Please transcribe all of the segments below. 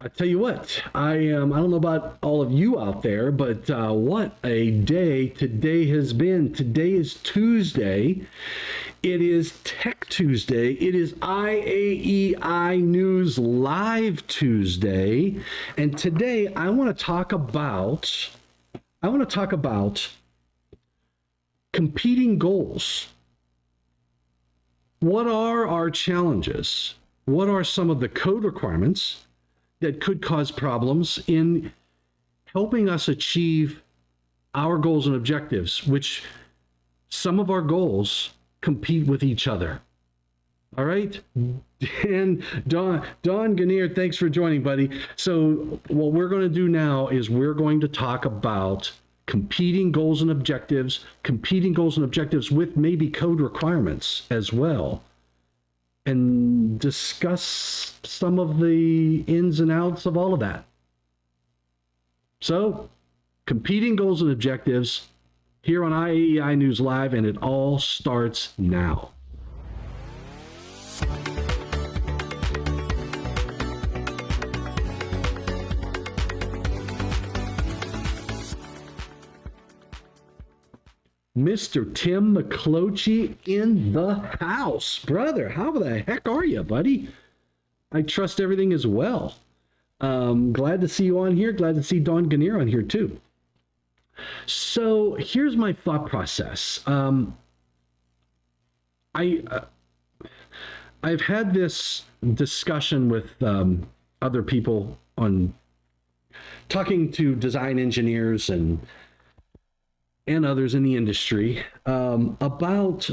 I tell you what, I don't know about all of you out there, but what a day today has been. Today is Tuesday. It is Tech Tuesday. It is IAEI News Live Tuesday. And today I want to talk about competing goals. What are our challenges? What are some of the code requirements that could cause problems in helping us achieve our goals and objectives, which some of our goals compete with each other? All right. And Don Ganir, thanks for joining, buddy. So what we're going to do now is we're going to talk about competing goals and objectives with maybe code requirements as well, and discuss some of the ins and outs of all of that. So, competing goals and objectives here on IAEI News Live, and it all starts now. Mr. Tim McClochie in the house. Brother, how the heck are you, buddy? I trust everything is well. Glad to see you on here. Glad to see Don Ganir on here too. So here's my thought process. I've had this discussion with other people on talking to design engineers and others in the industry about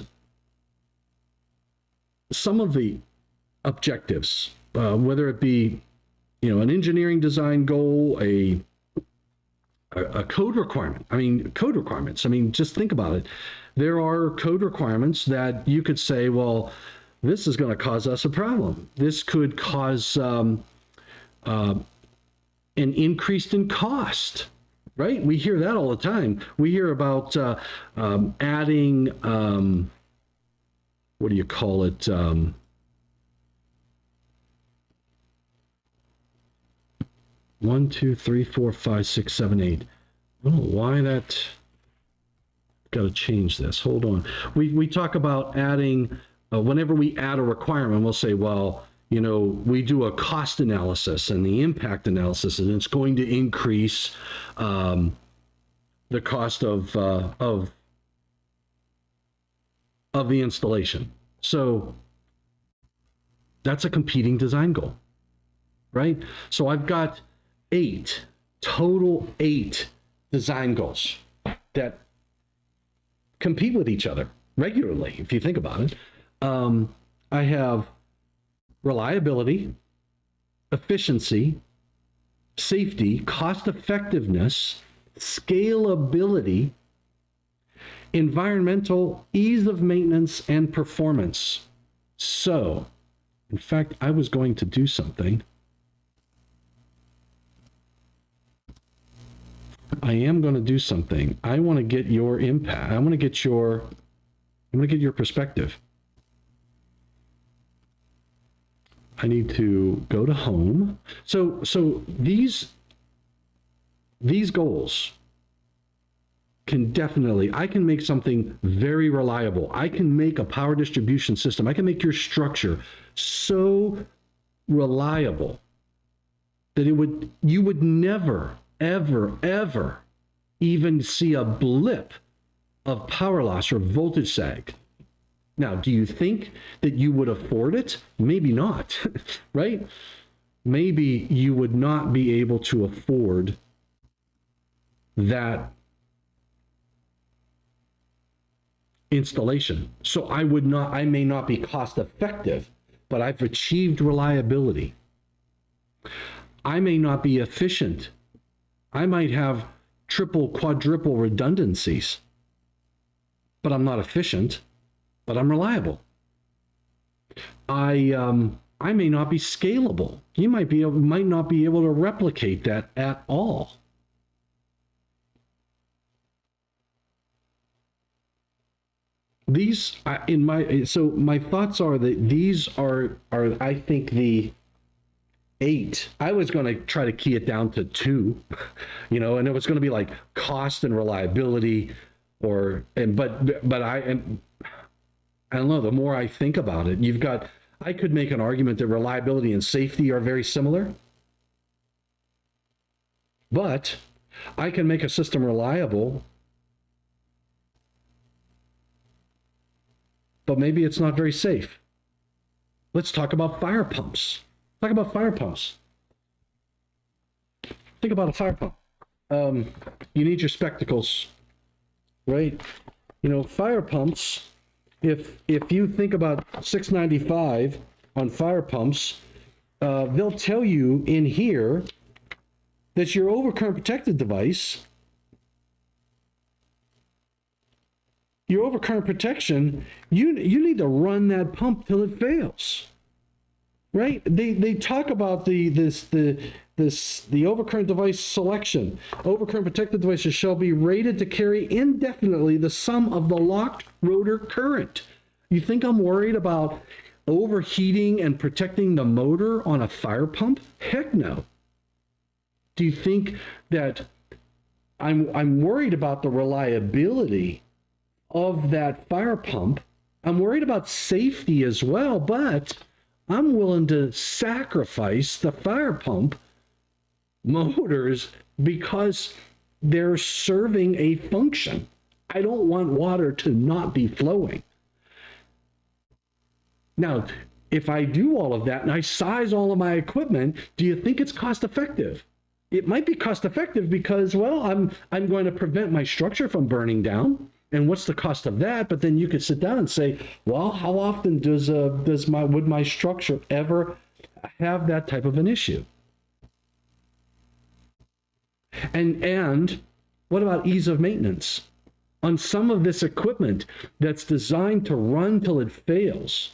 some of the objectives, whether it be, an engineering design goal, a code requirement. Code requirements. Just think about it. There are code requirements that you could say, well, this is going to cause us a problem. This could cause an increase in cost. Right? We hear that all the time. We hear about adding, what do you call it? 1, 2, 3, 4, 5, 6, 7, 8. I don't know why that. Got to change this. Hold on. We talk about adding, whenever we add a requirement, we'll say, well, we do a cost analysis and the impact analysis, and it's going to increase the cost of the installation. So that's a competing design goal, right? So I've got 8 design goals that compete with each other regularly, if you think about it. I have reliability, efficiency, safety, cost effectiveness, scalability, environmental, ease of maintenance, and performance. So, in fact, I was going to do something. I am going to do something. I want to get your impact. I want to get your perspective. I need to go to home. So these goals can definitely, I can make something very reliable. I can make a power distribution system. I can make your structure so reliable that you would never, ever even see a blip of power loss or voltage sag. Now, do you think that you would afford it? Maybe not, right? Maybe you would not be able to afford that installation. So I may not be cost effective, but I've achieved reliability. I may not be efficient. I might have triple, quadruple redundancies, but I'm not efficient. But I'm reliable. I may not be scalable. You might not be able to replicate that at all. These, my thoughts are that these are I think the 8. I was going to try to key it down to 2, and it was going to be like cost and reliability, but I don't know. The more I think about it, I could make an argument that reliability and safety are very similar, but I can make a system reliable, but maybe it's not very safe. Let's talk about fire pumps. Think about a fire pump. You need your spectacles, right? Fire pumps, if you think about 695 on fire pumps, they'll tell you in here that your overcurrent protected device, your overcurrent protection, you need to run that pump till it fails, right? They talk about the overcurrent device selection. Overcurrent protected devices shall be rated to carry indefinitely the sum of the locked rotor current. You think I'm worried about overheating and protecting the motor on a fire pump? Heck no. Do you think that I'm worried about the reliability of that fire pump? I'm worried about safety as well, but I'm willing to sacrifice the fire pump motors because they're serving a function. I don't want water to not be flowing. Now, if I do all of that and I size all of my equipment, do you think it's cost effective? It might be cost effective because, well, I'm going to prevent my structure from burning down. And what's the cost of that? But then you could sit down and say, well, how often would my structure ever have that type of an issue? And what about ease of maintenance? On some of this equipment that's designed to run till it fails,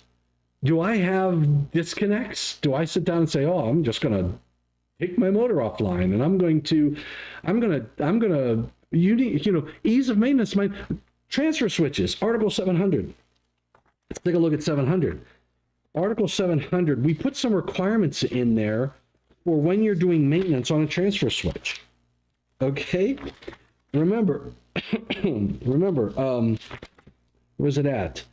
do I have disconnects? Do I sit down and say, oh, I'm just going to take my motor offline and I'm going to, ease of maintenance, my transfer switches, Article 700. Let's take a look at 700. Article 700, we put some requirements in there for when you're doing maintenance on a transfer switch. Okay? Remember, where's it at?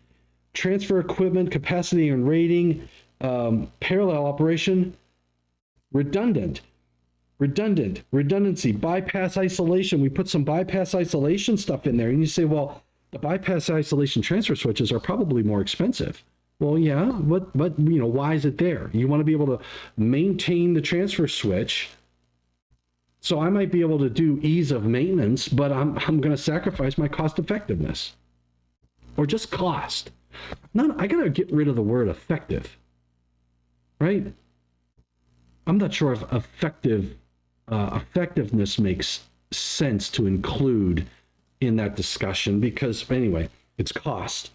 Transfer equipment, capacity and rating, parallel operation, redundancy, bypass isolation. We put some bypass isolation stuff in there. And you say, well, the bypass isolation transfer switches are probably more expensive. Well, yeah, but why is it there? You want to be able to maintain the transfer switch. So I might be able to do ease of maintenance, but I'm going to sacrifice my cost effectiveness or just cost. I got to get rid of the word effective, right? I'm not sure if effectiveness makes sense to include in that discussion because, anyway, it's cost.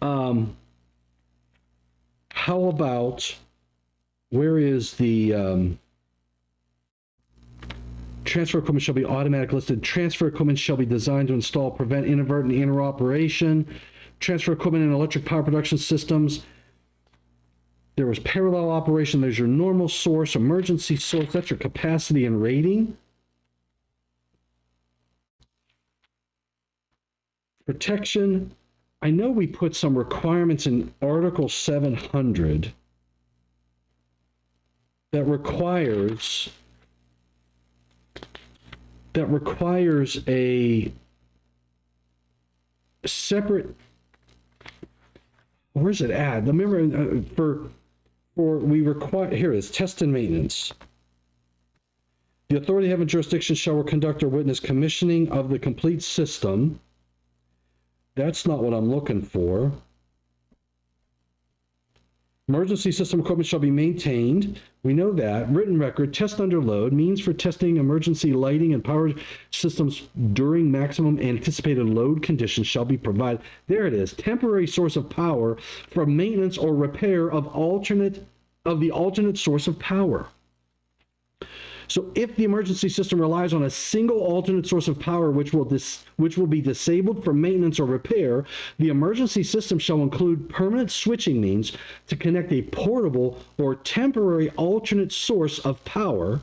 How about, where is the transfer equipment shall be automatic listed. Transfer equipment shall be designed to install, prevent inadvertent interoperation. Transfer equipment in electric power production systems. There was parallel operation. There's your normal source, emergency source. That's your capacity and rating. Protection. I know we put some requirements in Article 700 that requires a separate, where's it at? Remember, we require, here it is, test and maintenance. The authority having jurisdiction shall conduct or witness commissioning of the complete system. That's not what I'm looking for. Emergency system equipment shall be maintained. We know that. Written record, test under load, means for testing emergency lighting and power systems during maximum anticipated load conditions shall be provided. There it is. Temporary source of power for maintenance or repair of the alternate source of power. So if the emergency system relies on a single alternate source of power which will be disabled for maintenance or repair, the emergency system shall include permanent switching means to connect a portable or temporary alternate source of power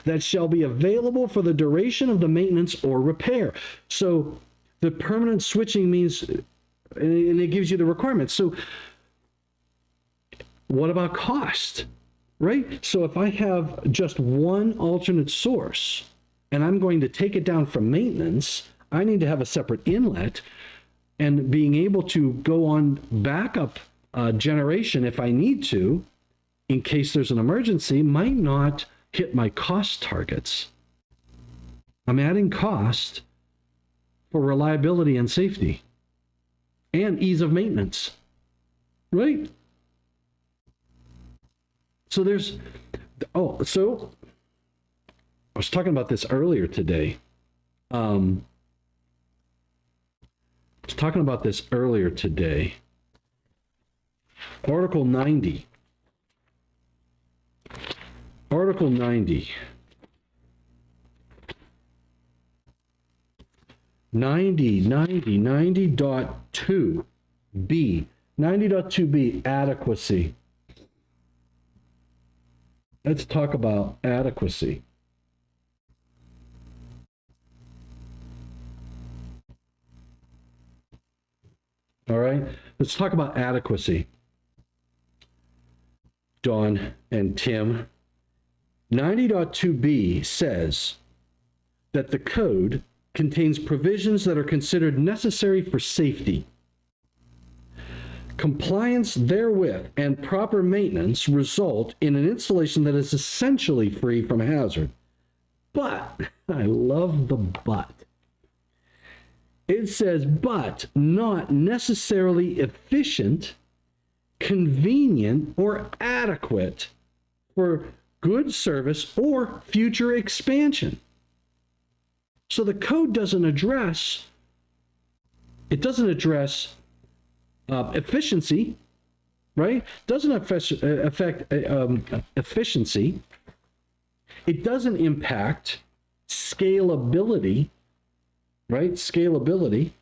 that shall be available for the duration of the maintenance or repair. So the permanent switching means, and it gives you the requirements. So what about cost? Right? So if I have just one alternate source and I'm going to take it down for maintenance, I need to have a separate inlet, and being able to go on backup generation if I need to, in case there's an emergency, might not hit my cost targets. I'm adding cost for reliability and safety and ease of maintenance, right? So there's, so I was talking about this earlier today. Article 90. Article 90. 90.2b. 90.2b, adequacy. Let's talk about adequacy. All right, let's talk about adequacy. Dawn and Tim. 90.2b says that the code contains provisions that are considered necessary for safety. Compliance therewith and proper maintenance result in an installation that is essentially free from hazard. But, I love the but. It says, but not necessarily efficient, convenient, or adequate for good service or future expansion. So the code doesn't address, efficiency, right? Doesn't affect efficiency. It doesn't impact scalability, right? Scalability.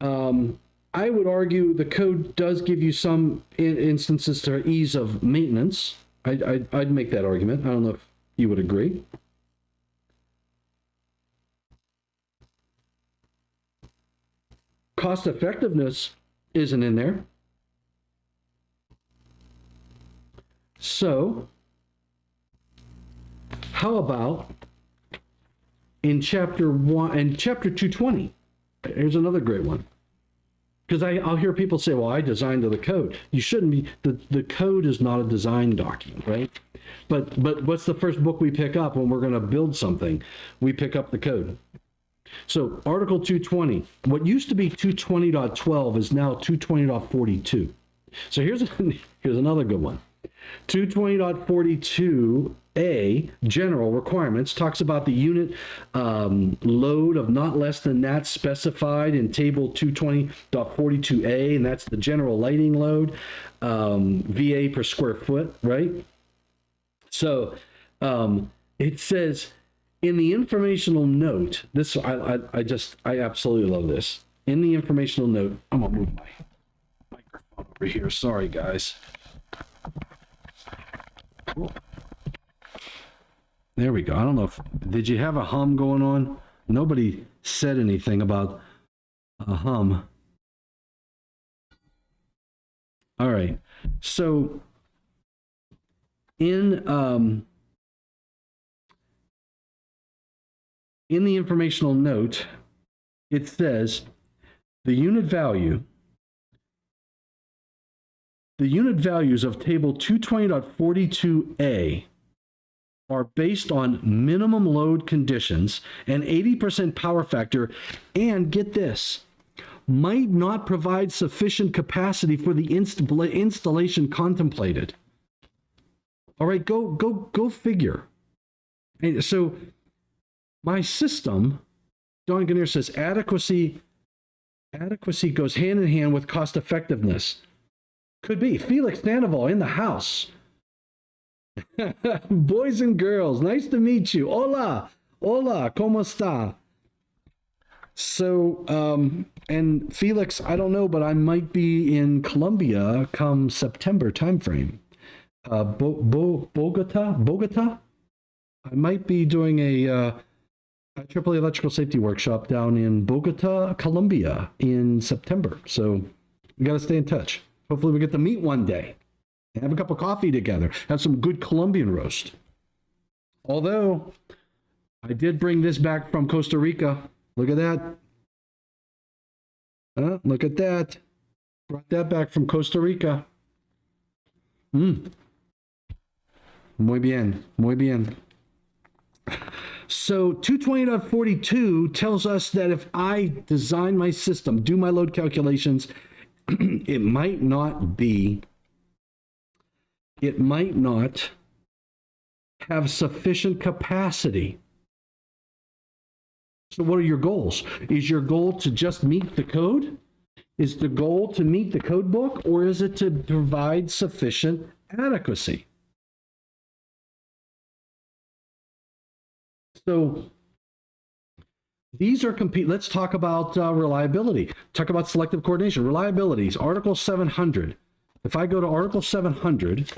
I would argue the code does give you some instances to ease of maintenance. I'd make that argument. I don't know if you would agree. Cost effectiveness isn't in there. So, how about in chapter 1 and chapter 220? Here's another great one. Because I'll hear people say, well, I designed the code. You shouldn't be. The code is not a design document, right? But what's the first book we pick up when we're going to build something? We pick up the code. So Article 220, what used to be 220.12 is now 220.42. So here's another good one. 220.42a, general requirements, talks about the unit load of not less than that specified in table 220.42a, and that's the general lighting load, VA per square foot, right? So it says, in the informational note, this I absolutely love this. In the informational note, I'm gonna move my microphone over here. Sorry, guys. Cool. There we go. I don't know if did you have a hum going on? Nobody said anything about a hum. All right. So in the informational note, it says the unit values of table 220.42a are based on minimum load conditions and 80% power factor, and get this, might not provide sufficient capacity for the installation contemplated. All right, go figure. And so my system, Don Ganir says, adequacy goes hand in hand with cost effectiveness. Could be. Felix Sandoval in the house. Boys and girls, nice to meet you. Hola, hola, ¿cómo está? So, and Felix, I don't know, but I might be in Colombia come September timeframe. Bogota? I might be doing a AAA electrical safety workshop down in Bogota, Colombia in September. So we got to stay in touch. Hopefully we get to meet one day and have a cup of coffee together, have some good Colombian roast. Although I did bring this back from Costa Rica. Look at that. Look at that. Brought that back from Costa Rica. Muy bien, muy bien. So 220.42 tells us that if I design my system, do my load calculations, it might not have sufficient capacity. So what are your goals? Is your goal to just meet the code? Is the goal to meet the code book, or is it to provide sufficient adequacy? So these are let's talk about reliability. Talk about selective coordination. Reliabilities, Article 700. If I go to Article 700,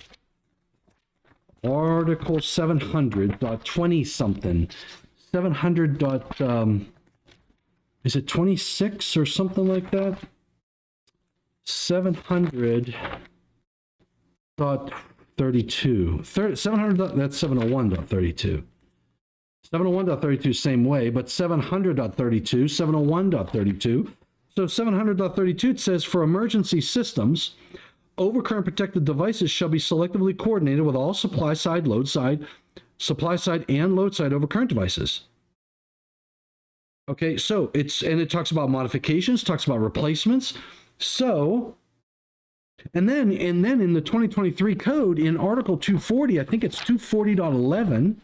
Article 700.20 something, 700. Is it 26 or something like that? 700.32. 700. That's 701.32. 701.32 same way, but 700.32, 701.32. So 700.32 says for emergency systems, overcurrent protected devices shall be selectively coordinated with all supply side, load side, supply side and load side overcurrent devices. Okay, so it talks about modifications, talks about replacements. So, and then in the 2023 code in Article 240, I think it's 240.11,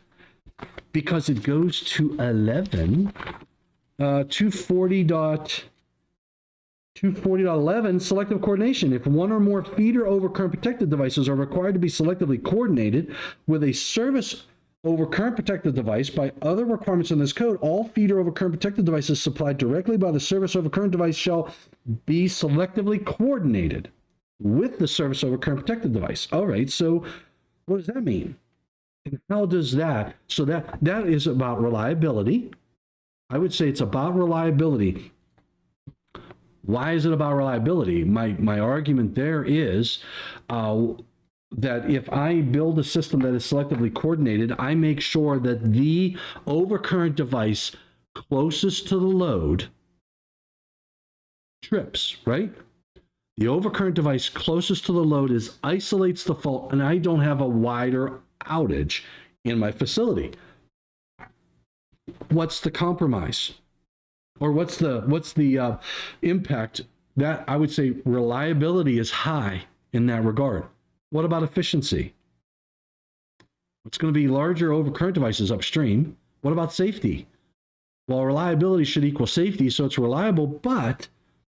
because it goes to 11, 240.11, selective coordination. If one or more feeder overcurrent protected devices are required to be selectively coordinated with a service overcurrent protected device by other requirements in this code, all feeder overcurrent protected devices supplied directly by the service overcurrent device shall be selectively coordinated with the service overcurrent protected device. All right, so what does that mean? And how does that? So that is about reliability. I would say it's about reliability. Why is it about reliability? My argument there is that if I build a system that is selectively coordinated, I make sure that the overcurrent device closest to the load trips, right? The overcurrent device closest to the load isolates the fault, and I don't have a wider outage in my facility. What's the compromise? Or what's the impact? That I would say reliability is high in that regard. What about efficiency? It's going to be larger overcurrent devices upstream. What about safety? Well, reliability should equal safety, so it's reliable, but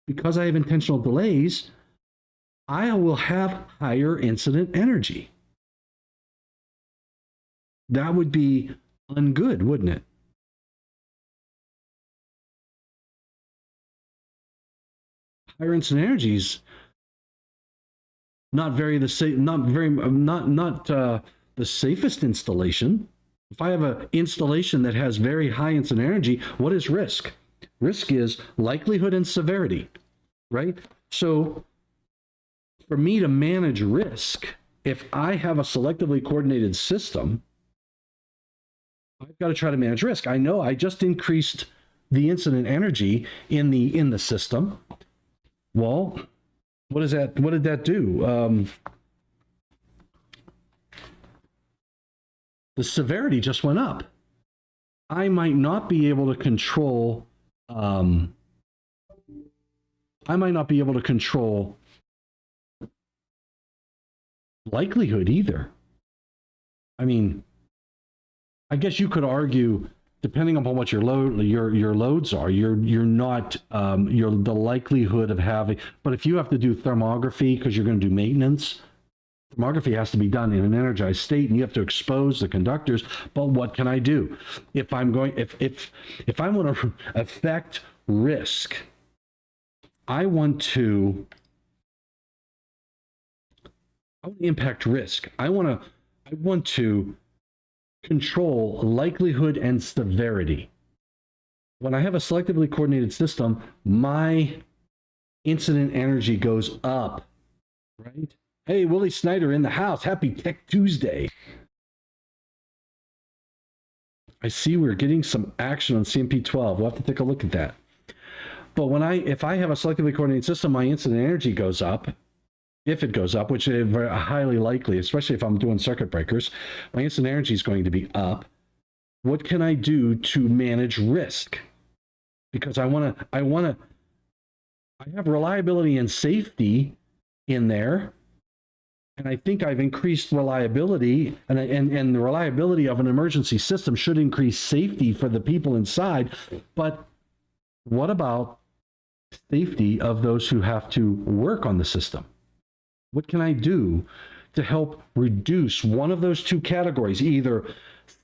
because I have intentional delays, I will have higher incident energy. That would be ungood, wouldn't it? Higher incident energies not the safest installation. If I have an installation that has very high incident energy, what is risk? Risk is likelihood and severity, right? So for me to manage risk, if I have a selectively coordinated system, I've got to try to manage risk. I know I just increased the incident energy in the system. Well, what did that do? The severity just went up. I might not be able to control. I might not be able to control likelihood either. I mean, I guess you could argue, depending upon what your loads are, you're not the likelihood of having. But if you have to do thermography because you're going to do maintenance, Thermography has to be done in an energized state, and you have to expose the conductors. But what can I do if I'm going if I want to affect risk? I want to impact risk. I want to control likelihood and severity. When I have a selectively coordinated system, my incident energy goes up, right? Hey, Willie Snyder in the house. Happy Tech Tuesday. I see we're getting some action on CMP12. We'll have to take a look at that. But if I have a selectively coordinated system, my incident energy goes up. If it goes up, which is very highly likely, especially if I'm doing circuit breakers, my incident energy is going to be up. What can I do to manage risk? Because I have reliability and safety in there, and I think I've increased reliability, and the reliability of an emergency system should increase safety for the people inside. But what about safety of those who have to work on the system? What can I do to help reduce one of those two categories, either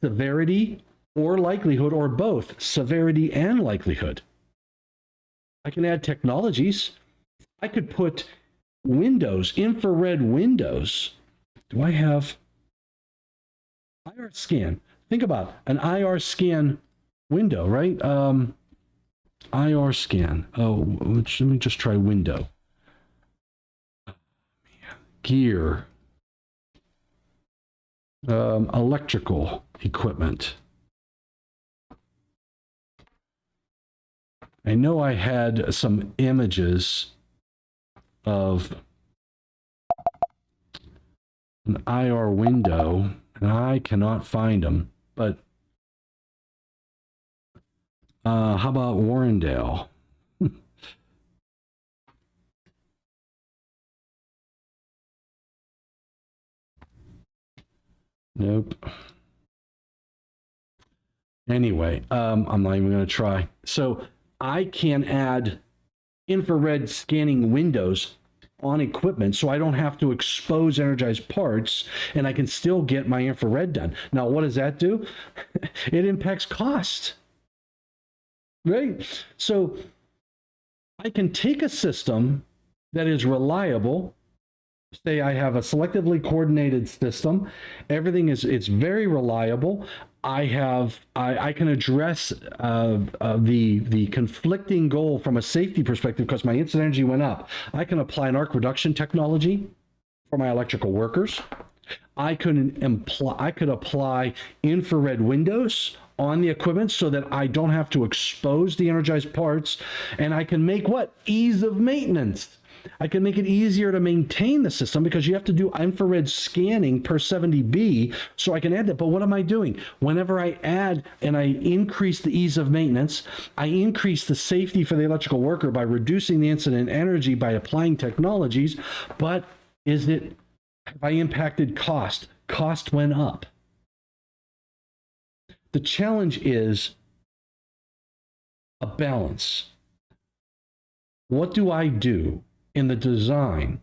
severity or likelihood, or both severity and likelihood? I can add technologies. I could put windows, infrared windows. Do I have IR scan? Think about an IR scan window, right? IR scan. Oh, let me just try window. Gear. Electrical equipment. I know I had some images of an IR window, and I cannot find them. But how about Warrendale? Nope. Anyway, I'm not even going to try. So I can add infrared scanning windows on equipment so I don't have to expose energized parts, and I can still get my infrared done. Now, what does that do? It impacts cost, right? So I can take a system that is reliable. Say I have a selectively coordinated system. Everything it's very reliable. I can address the conflicting goal from a safety perspective because my incident energy went up. I can apply an arc reduction technology for my electrical workers. I could apply infrared windows on the equipment so that I don't have to expose the energized parts, and I can make what? Ease of maintenance. I can make it easier to maintain the system because you have to do infrared scanning per 70B, so I can add that. But what am I doing? Whenever I add and I increase the ease of maintenance, I increase the safety for the electrical worker by reducing the incident energy by applying technologies. But have I impacted cost? Cost went up. The challenge is a balance. What do I do in the design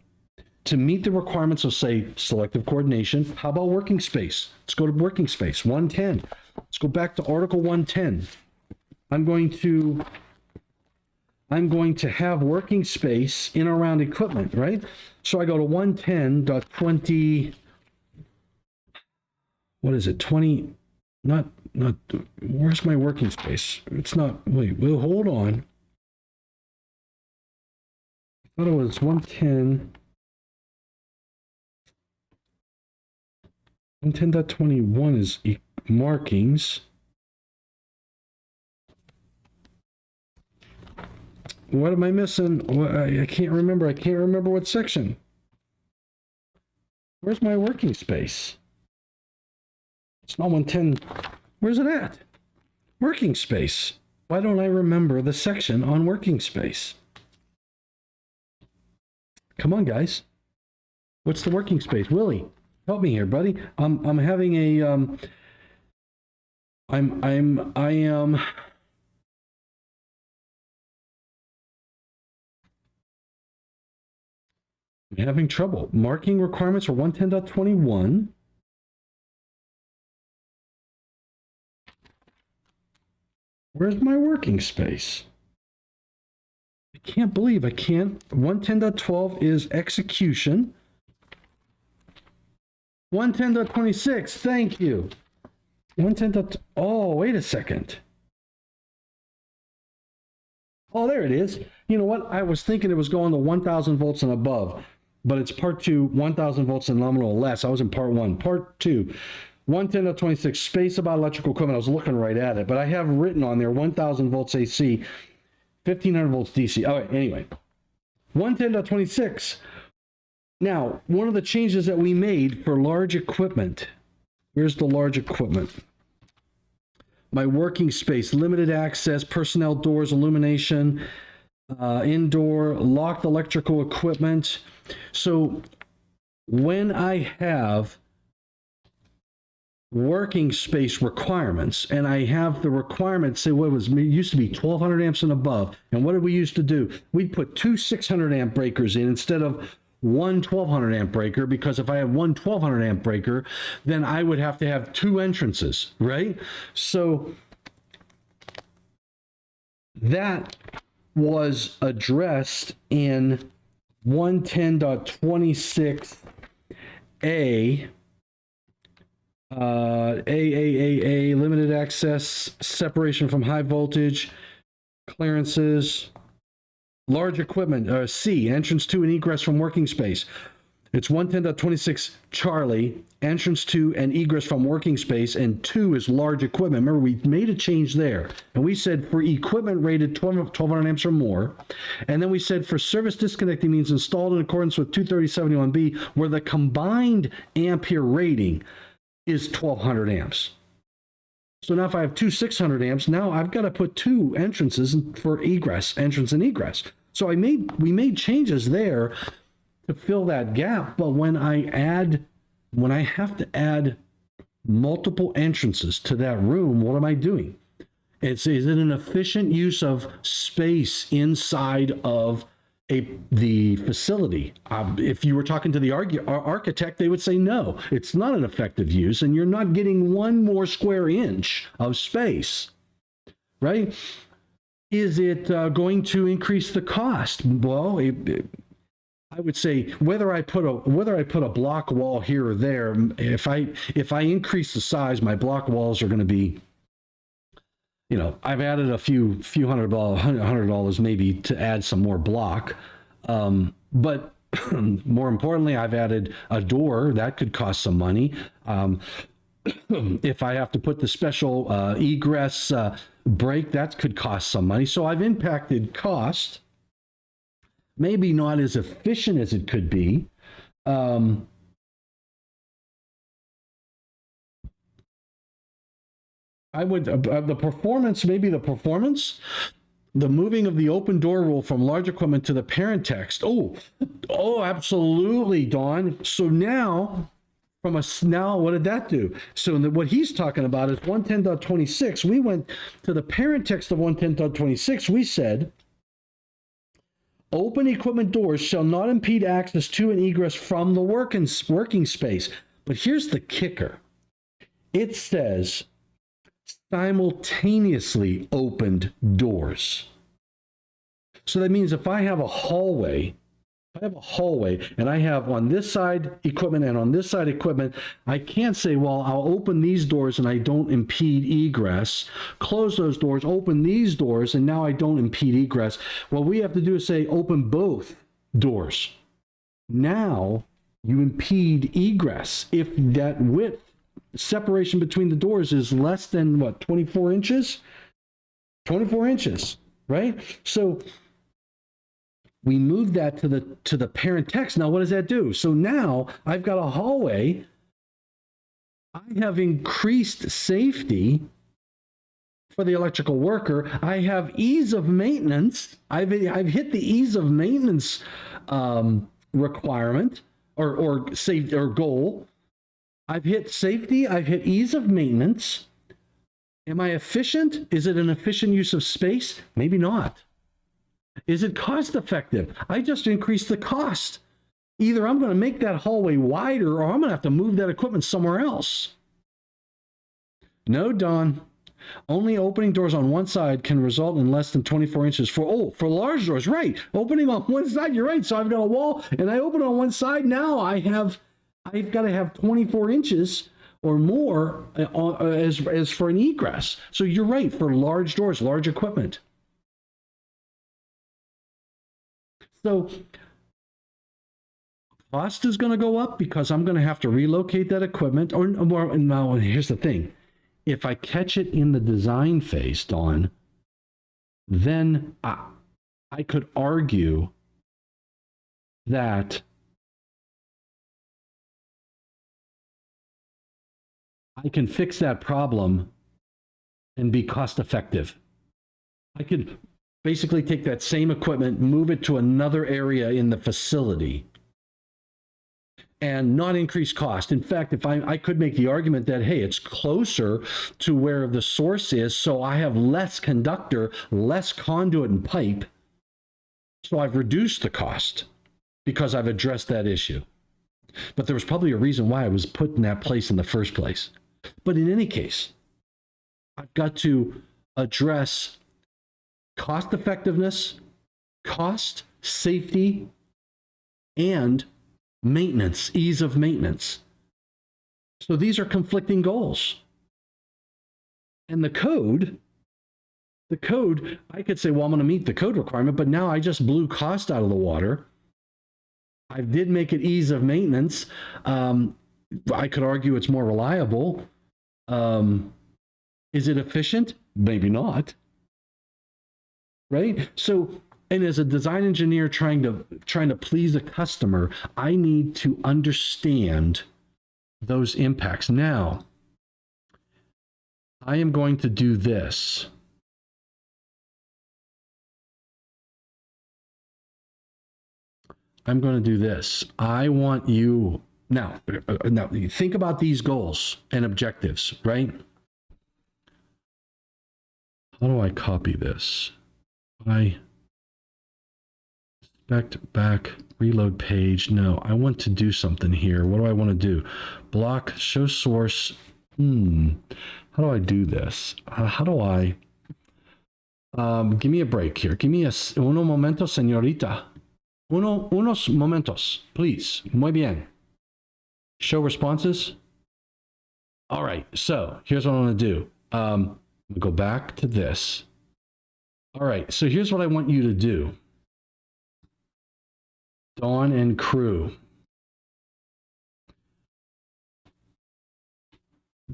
to meet the requirements of, say, selective coordination? How about working space? Let's go to working space, 110. Let's go back to Article 110. I'm going to have working space in around equipment, right? So I go to 110.20, what is it, 20, not, where's my working space? It's not, wait, well, hold on. I thought it was 110. 110.21 is markings. What am I missing? I can't remember. I can't remember what section. Where's my working space? It's not 110. Where's it at? Working space. Why don't I remember the section on working space? Come on, guys. What's the working space? Willie, help me here, buddy. I'm having a I am I'm having trouble. Marking requirements for 110.21. Where's my working space? I can't believe I can't. 110.12 is execution. 110.26, thank you. 110. Oh, wait a second. Oh, there it is. You know what? I was thinking it was going to 1,000 volts and above, but it's part 2, 1,000 volts and nominal less. I was in part 1. Part 2, 110.26, space about electrical equipment. I was looking right at it, but I have written on there 1,000 volts AC, 1,500 volts DC. All right, anyway. 110.26. Now, one of the changes that we made for large equipment, where's the large equipment? My working space, limited access, personnel doors, illumination, indoor, locked electrical equipment. So when I have working space requirements and I have the requirements, say what was used to be 1,200 amps and above, and what did we used to do? We'd put 2 600 amp breakers in instead of one 1,200 amp breaker, because if I have one 1,200 amp breaker, then I would have to have 2 entrances, right? So that was addressed in 110.26A, limited access, separation from high voltage, clearances, large equipment, C, entrance to and egress from working space. It's 110.26 Charlie, entrance to and egress from working space, and 2 is large equipment. Remember, we made a change there, and we said for equipment rated 1,200 amps or more, and then we said for service disconnecting means installed in accordance with 230.71B, where the combined ampere rating is 1,200 amps. So now if I have 2 600 amps, now I've got to put 2 entrances for egress, entrance and egress. So we made changes there to fill that gap. But when I have to add multiple entrances to that room, what am I doing? Is it an efficient use of space inside of the facility? If you were talking to the architect, they would say, no, it's not an effective use, and you're not getting 1 more square inch of space, right? Is it going to increase the cost? Well, I would say whether I put a block wall here or there, if I increase the size, my block walls are going to be, you know, I've added a few $100 maybe to add some more block, but more importantly, I've added a door that could cost some money. If I have to put the special egress break, that could cost some money. So I've impacted cost. Maybe not as efficient as it could be. I would, the performance, the moving of the open door rule from large equipment to the parent text. Oh, absolutely, Don. So now, what did that do? So what he's talking about is 110.26. We went to the parent text of 110.26. We said, open equipment doors shall not impede access to and egress from the working space. But here's the kicker. It says simultaneously opened doors. So that means if I have a hallway and I have on this side equipment and on this side equipment, I can't say, well, I'll open these doors and I don't impede egress, close those doors, open these doors, and now I don't impede egress. What we have to do is say, open both doors. Now you impede egress. If that width separation between the doors is less than, what, 24 inches? 24 inches, right? So we moved that to the parent text. Now, what does that do? So now I've got a hallway. I have increased safety for the electrical worker. I have ease of maintenance. I've hit the ease of maintenance requirement or safety or goal. I've hit safety. I've hit ease of maintenance. Am I efficient? Is it an efficient use of space? Maybe not. Is it cost effective? I just increased the cost. Either I'm going to make that hallway wider or I'm going to have to move that equipment somewhere else. No, Don. Only opening doors on one side can result in less than 24 inches for large doors, right? Opening on one side, you're right. So I've got a wall and I open on one side. Now I've got to have 24 inches or more as for an egress. So you're right, for large doors, large equipment. So cost is going to go up because I'm going to have to relocate that equipment. Or now, here's the thing. If I catch it in the design phase, Dawn, then I could argue that I can fix that problem and be cost effective. I could basically take that same equipment, move it to another area in the facility, and not increase cost. In fact, if I could make the argument that, hey, it's closer to where the source is, so I have less conductor, less conduit and pipe, so I've reduced the cost because I've addressed that issue. But there was probably a reason why I was put in that place in the first place. But in any case, I've got to address cost effectiveness, cost, safety, and maintenance, ease of maintenance. So these are conflicting goals. And the code, I could say, well, I'm going to meet the code requirement, but now I just blew cost out of the water. I did make it ease of maintenance. I could argue it's more reliable. Is it efficient? Maybe not. Right? So, and as a design engineer trying to please a customer, I need to understand those impacts. Now, I am going to do this. I'm going to do this. I want you now think about these goals and objectives, right? How do I copy this? I inspect back, reload page. No, I want to do something here. What do I want to do? Block, show source. How do I do this? How do I? Give me a break here. Give me uno momento, señorita. Unos momentos, please. Muy bien. Show responses. All right, so here's what I want to do. I'm gonna go back to this. All right, so here's what I want you to do. Dawn and crew.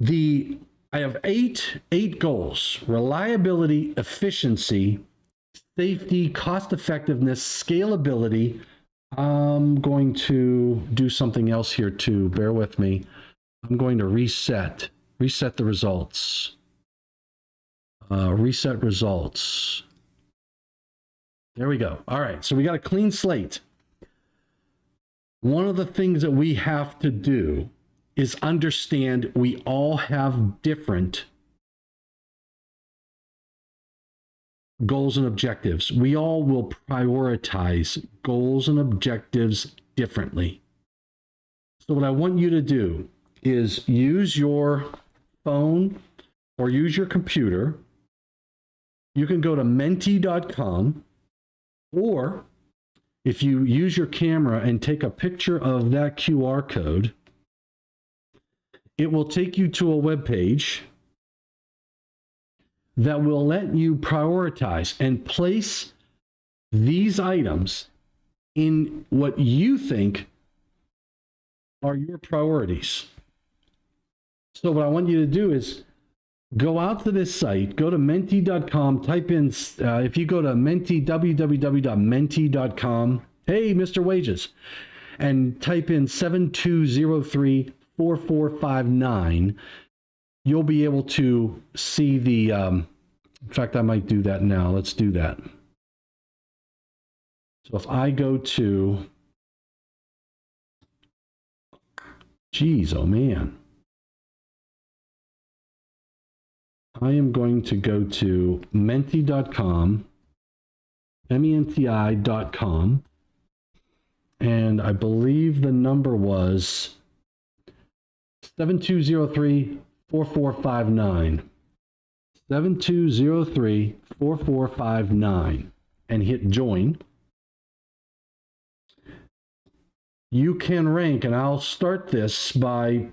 I have eight goals: reliability, efficiency, safety, cost effectiveness, scalability. I'm going to do something else here too. Bear with me. I'm going to reset the results. Reset results. There we go. All right, so we got a clean slate. One of the things that we have to do is understand we all have different goals and objectives. We all will prioritize goals and objectives differently. So what I want you to do is use your phone or use your computer. You can go to menti.com, or if you use your camera and take a picture of that QR code, it will take you to a web page that will let you prioritize and place these items in what you think are your priorities. So what I want you to do is go out to this site, go to menti.com, type in, if you go to Menti, www.menti.com, hey, Mr. Wages, and type in 7203-4459, you'll be able to see the, in fact, I might do that now. Let's do that. So if I go to, geez, oh man. I am going to go to menti.com, menti.com, and I believe the number was 7203-4459. 7203-4459, and hit join. You can rank, and I'll start this by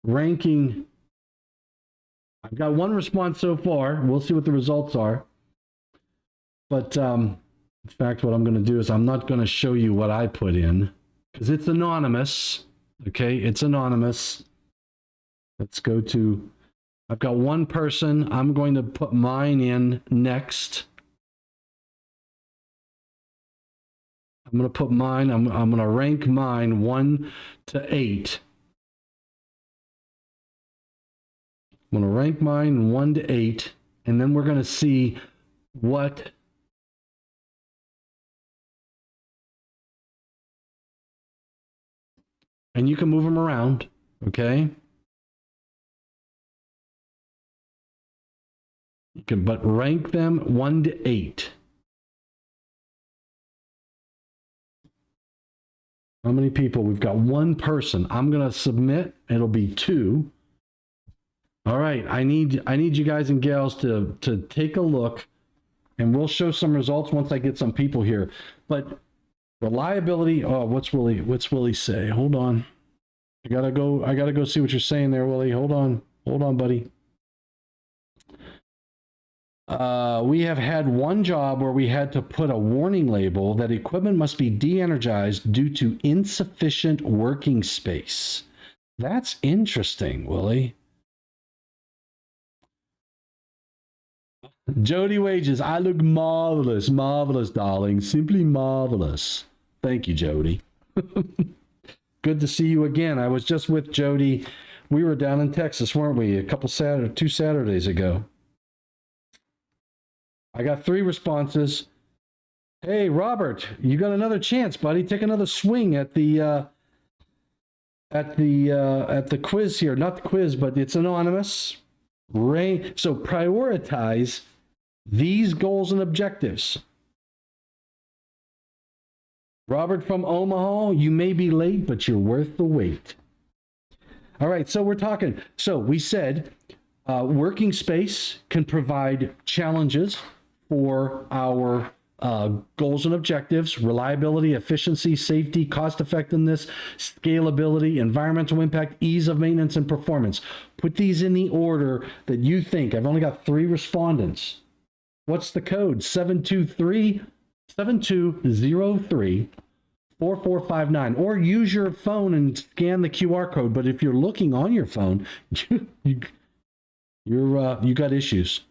ranking. I've got one response so far. We'll see what the results are. But in fact, what I'm going to do is I'm not going to show you what I put in because it's anonymous. Okay, it's anonymous. Let's go to, I've got one person. I'm going to put mine in next. I'm going to put mine, I'm going to rank mine 1 to 8. I'm going to rank mine 1 to 8, and then we're going to see what and you can move them around, okay? You can, but rank them 1 to 8. How many people? We've got one person. I'm going to submit. It'll be 2. All right. I need you guys and gals to take a look, and we'll show some results once I get some people here. But reliability. Oh, what's Willie say? Hold on. I gotta go see what you're saying there, Willie. Hold on, buddy. We have had one job where we had to put a warning label that equipment must be de-energized due to insufficient working space. That's interesting, Willie. Jody Wages, I look marvelous, marvelous, darling, simply marvelous. Thank you, Jody. Good to see you again. I was just with Jody. We were down in Texas, weren't we? Two Saturdays ago. I got 3 responses. Hey, Robert, you got another chance, buddy. Take another swing at the quiz here. Not the quiz, but it's anonymous. So prioritize these goals and objectives. Robert from Omaha, you may be late, but you're worth the wait. All right, so we're talking. So we said working space can provide challenges for our goals and objectives: reliability, efficiency, safety, cost effectiveness, scalability, environmental impact, ease of maintenance, and performance. Put these in the order that you think. I've only got 3 respondents. What's the code? 7203-4459, or use your phone and scan the QR code. But if you're looking on your phone, you got issues.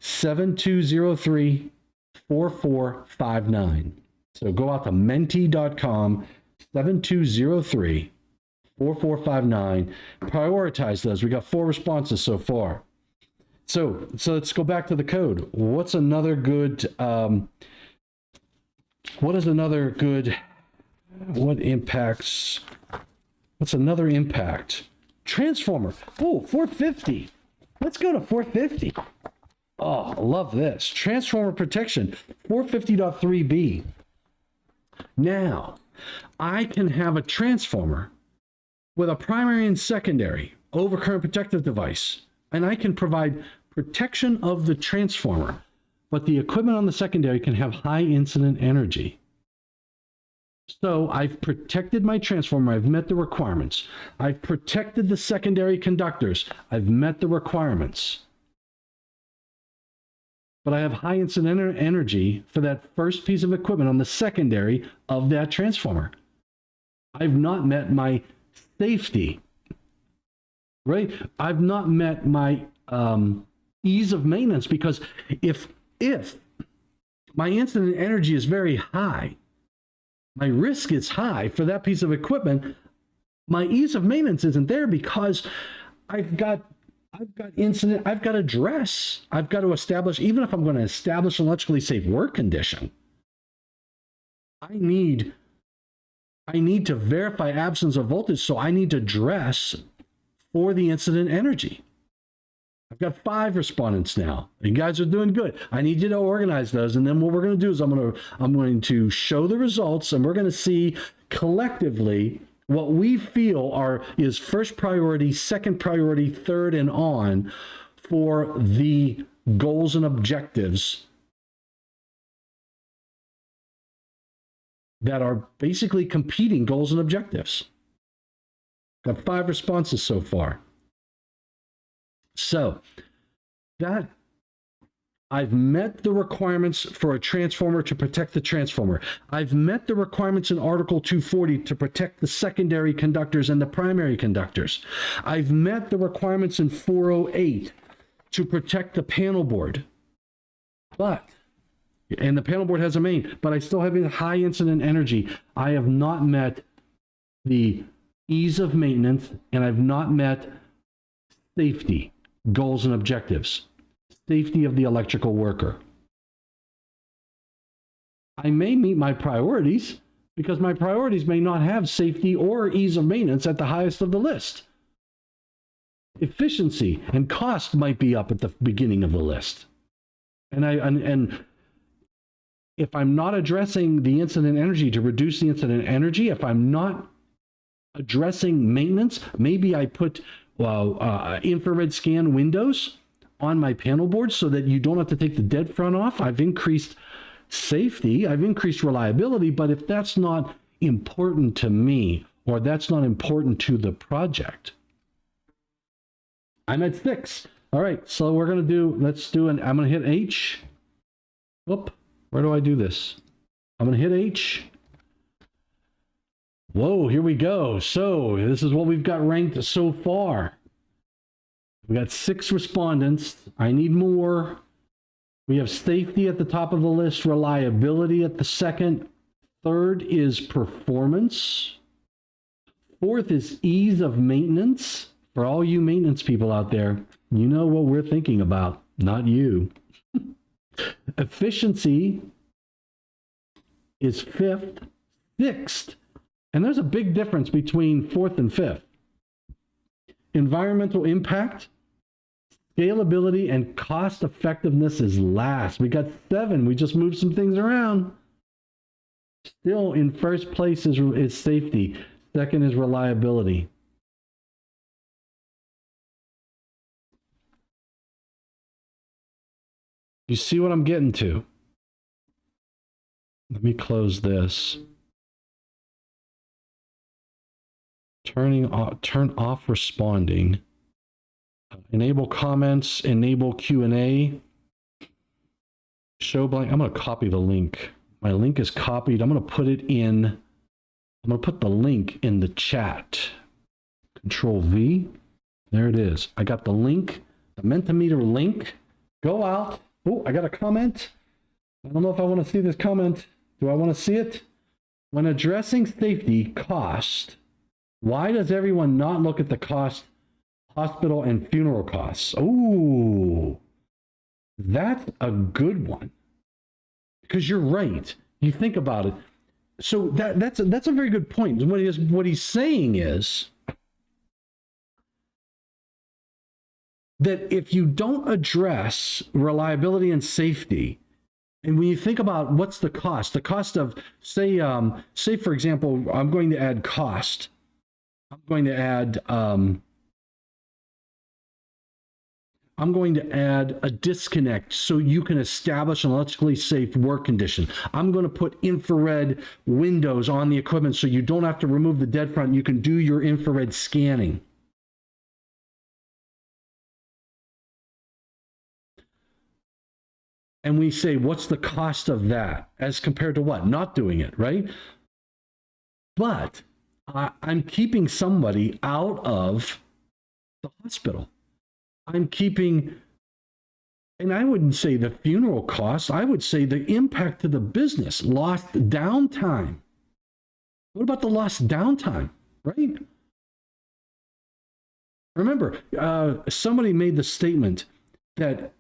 7203-4459. So go out to menti.com, 7203-4459. Prioritize those. We got 4 responses so far. So let's go back to the code. What's another good? What's another impact? Transformer. Oh, 450. Let's go to 450. Oh, I love this. Transformer protection, 450.3b. Now, I can have a transformer with a primary and secondary overcurrent protective device, and I can provide protection of the transformer, but the equipment on the secondary can have high incident energy. So I've protected my transformer. I've met the requirements. I've protected the secondary conductors. I've met the requirements. But I have high incident energy for that first piece of equipment on the secondary of that transformer. I've not met my safety, right? I've not met my ease of maintenance, because if my incident energy is very high, my risk is high for that piece of equipment, my ease of maintenance isn't there, because I've got incident, I've got to address, I've got to establish, even if I'm going to establish an electrically safe work condition, I need to verify absence of voltage, so I need to address for the incident energy. I've got 5 respondents now. You guys are doing good. I need you to organize those. And then what we're going to do is I'm going to show the results, and we're going to see collectively what we feel is first priority, second priority, third, and on for the goals and objectives that are basically competing goals and objectives. Got 5 responses so far. So that I've met the requirements for a transformer to protect the transformer. I've met the requirements in Article 240 to protect the secondary conductors and the primary conductors. I've met the requirements in 408 to protect the panel board. And the panel board has a main, but I still have a high incident energy. I have not met the ease of maintenance, and I've not met safety goals and objectives. Safety of the electrical worker. I may meet my priorities because my priorities may not have safety or ease of maintenance at the highest of the list. Efficiency and cost might be up at the beginning of the list. And if I'm not addressing the incident energy to reduce the incident energy, if I'm not addressing maintenance, maybe I put infrared scan windows on my panel board so that you don't have to take the dead front off. I've increased safety, I've increased reliability, but if that's not important to me, or that's not important to the project, I'm at 6. All right, so I'm going to hit H. Whoop, where do I do this? I'm going to hit H. Whoa, here we go. So this is what we've got ranked so far. We got 6 respondents. I need more. We have safety at the top of the list, reliability at the second. Third is performance. Fourth is ease of maintenance. For all you maintenance people out there, you know what we're thinking about, not you. Efficiency is 5th. 6th, and there's a big difference between 4th and 5th. Environmental impact, scalability, and cost effectiveness is last. We got 7. We just moved some things around. Still in first place is safety. Second is reliability. You see what I'm getting to? Let me close this. Turn off responding. Enable comments, enable Q&A. Show blank. I'm going to copy the link. My link is copied. I'm going to put the link in the chat. Control V. There it is. I got the link, the Mentimeter link. Go out. Oh, I got a comment. I don't know if I want to see this comment. Do I want to see it? When addressing safety cost, why does everyone not look at the cost, hospital and funeral costs? Oh, that's a good one. Because you're right. You think about it. So that's a very good point. What he's saying is that if you don't address reliability and safety, and when you think about what's the cost of, say for example, I'm going to add cost. I'm going to add a disconnect so you can establish an electrically safe work condition. I'm going to put infrared windows on the equipment so you don't have to remove the dead front. You can do your infrared scanning. And we say, what's the cost of that as compared to what? Not doing it, right? But I'm keeping somebody out of the hospital. I'm keeping, and I wouldn't say the funeral costs, I would say the impact to the business, lost downtime. What about the lost downtime, right? Remember, somebody made the statement that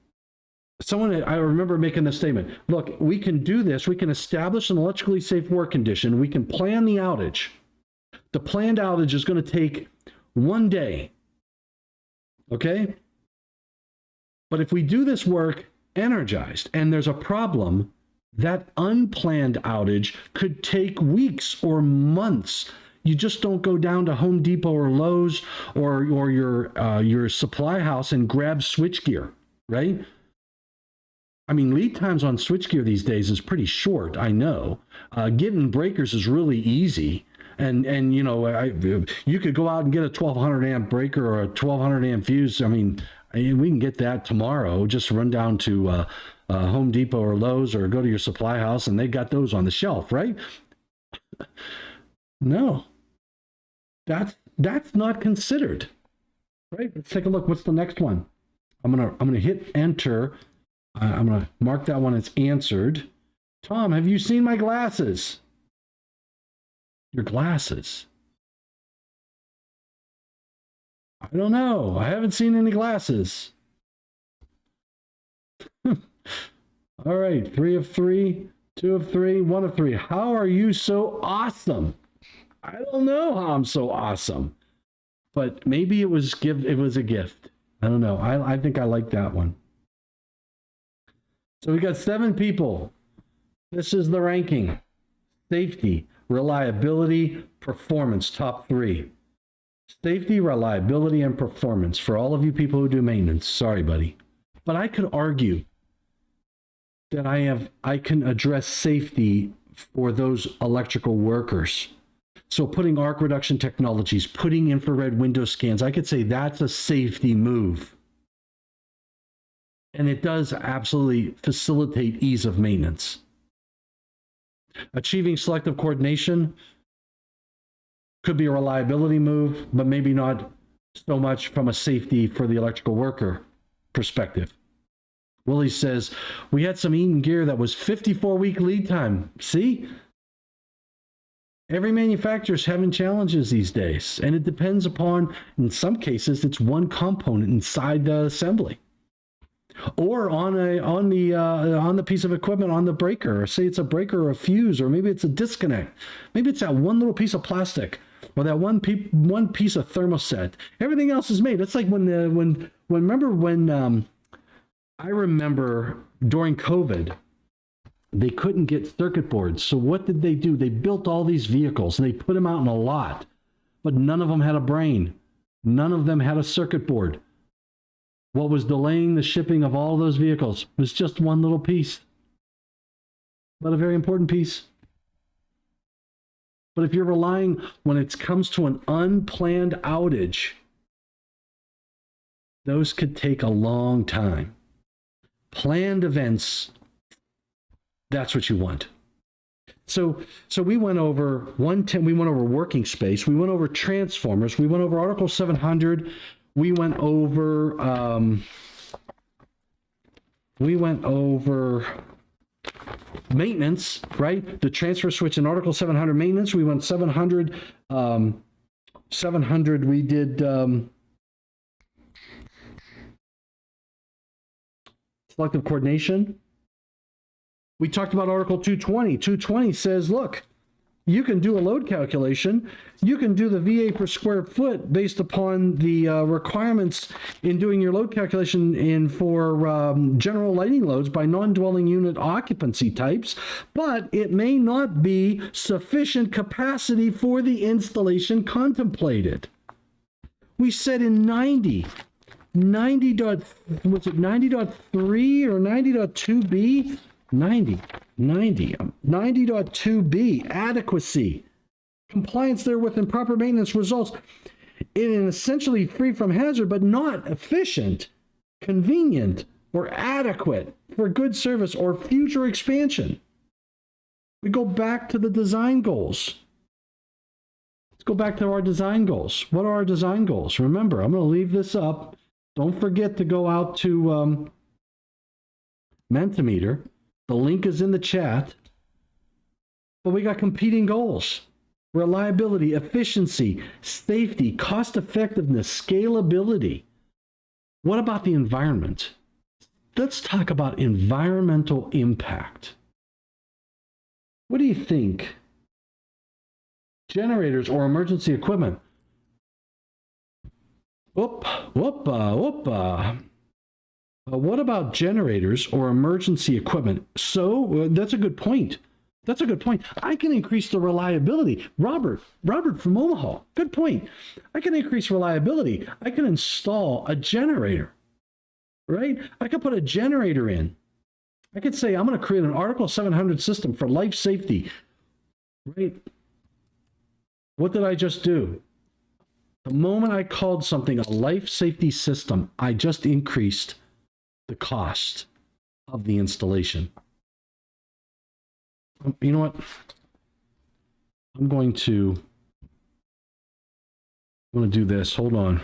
I remember making the statement, look, we can do this. We can establish an electrically safe work condition. We can plan the outage. The planned outage is going to take 1 day. Okay? But if we do this work energized and there's a problem, that unplanned outage could take weeks or months. You just don't go down to Home Depot or Lowe's or your supply house and grab switchgear, right? I mean, lead times on switchgear these days is pretty short, I know. Getting breakers is really easy. And you know, you could go out and get a 1200 amp breaker or a 1200 amp fuse. I mean, we can get that tomorrow. Just run down to Home Depot or Lowe's or go to your supply house and they got those on the shelf, right? No, that's not considered, right? Let's take a look. What's the next one? I'm gonna hit enter. I'm gonna mark that one as answered. Tom, have you seen my glasses? Your glasses? I don't know. I haven't seen any glasses. All right, 3 of 3, 2 of 3, 1 of 3. How are you so awesome? I don't know how I'm so awesome, but maybe it was a gift. I don't know. I think I like that one. So we got 7 people. This is the ranking. Safety, reliability, performance, top 3. Safety, reliability, and performance for all of you people who do maintenance. Sorry, buddy. But I could argue that I can address safety for those electrical workers. So putting arc reduction technologies, putting infrared window scans, I could say that's a safety move. And it does absolutely facilitate ease of maintenance. Achieving selective coordination could be a reliability move, but maybe not so much from a safety for the electrical worker perspective. Willie says, we had some Eaton gear that was 54-week lead time. See? Every manufacturer's having challenges these days, and it depends upon, in some cases, it's one component inside the assembly. Or on the piece of equipment on the breaker, or say it's a breaker or a fuse, or maybe it's a disconnect. Maybe it's that one little piece of plastic or that one piece of thermoset. Everything else is made. It's like when I remember during COVID, they couldn't get circuit boards. So what did they do? They built all these vehicles and they put them out in a lot, but none of them had a brain. None of them had a circuit board. What was delaying the shipping of all those vehicles was just one little piece, but a very important piece. But if you're relying, when it comes to an unplanned outage, those could take a long time. Planned events, that's what you want. So we went over 110, we went over working space, we went over transformers, we went over Article 700, we went over maintenance, right? The transfer switch in Article 700 maintenance. We went 700, 700. We did selective coordination. We talked about Article 220. 220 says, look, you can do a load calculation. You can do the VA per square foot based upon the requirements in doing your load calculation for general lighting loads by non-dwelling unit occupancy types, but it may not be sufficient capacity for the installation contemplated. We said in 90.3 or 90.2b? 90.2b, adequacy. Compliance therewith and proper maintenance results in an essentially free from hazard, but not efficient, convenient, or adequate for good service or future expansion. We go back to the design goals. Let's go back to our design goals. What are our design goals? Remember, I'm going to leave this up. Don't forget to go out to Mentimeter. The link is in the chat. But we got competing goals: reliability, efficiency, safety, cost effectiveness, scalability. What about the environment? Let's talk about environmental impact. What do you think? Generators or emergency equipment. What about generators or emergency equipment? So that's a good point. That's a good point. I can increase the reliability. Robert from Omaha, good point. I can increase reliability. I can install a generator, right? I could put a generator in. I could say, I'm going to create an Article 700 system for life safety, right? What did I just do? The moment I called something a life safety system, I just increased the cost of the installation. You know what? I'm going to do this. Hold on.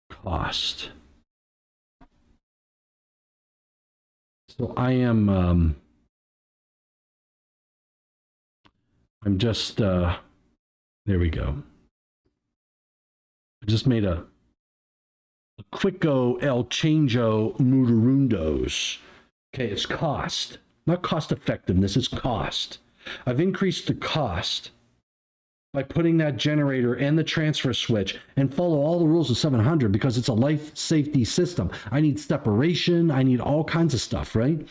Cost. So I am, I'm just, there we go. I just made a Quicko El Changeo Muturundos. Okay, it's cost, not cost effectiveness, it's cost. I've increased the cost by putting that generator and the transfer switch and follow all the rules of 700 because it's a life safety system. I need separation, I need all kinds of stuff, right?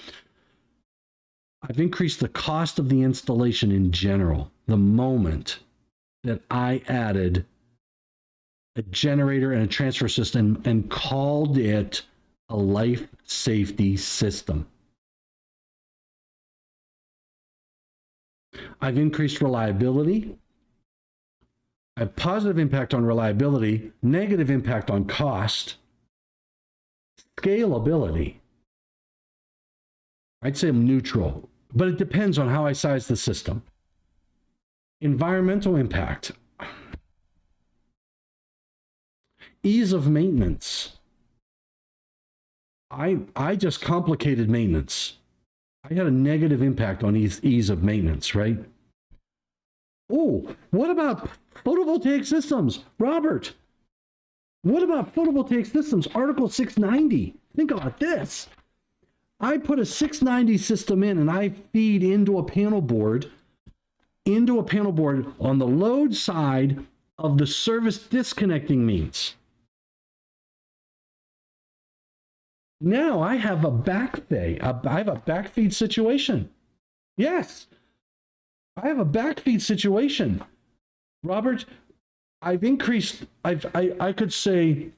I've increased the cost of the installation in general the moment that I added a generator and a transfer system and called it a life safety system. I've increased reliability. A positive impact on reliability, negative impact on cost, scalability. I'd say I'm neutral, but it depends on how I size the system. Environmental impact. Ease of maintenance. I just complicated maintenance. I had a negative impact on ease of maintenance, right? Oh, what about photovoltaic systems? Robert, what about photovoltaic systems? Article 690. Think about this. I put a 690 system in and I feed into a panel board on the load side of the service disconnecting means. Now I have a backfeed. I have a backfeed situation. Yes, I have a backfeed situation. Robert, I've increased, I could say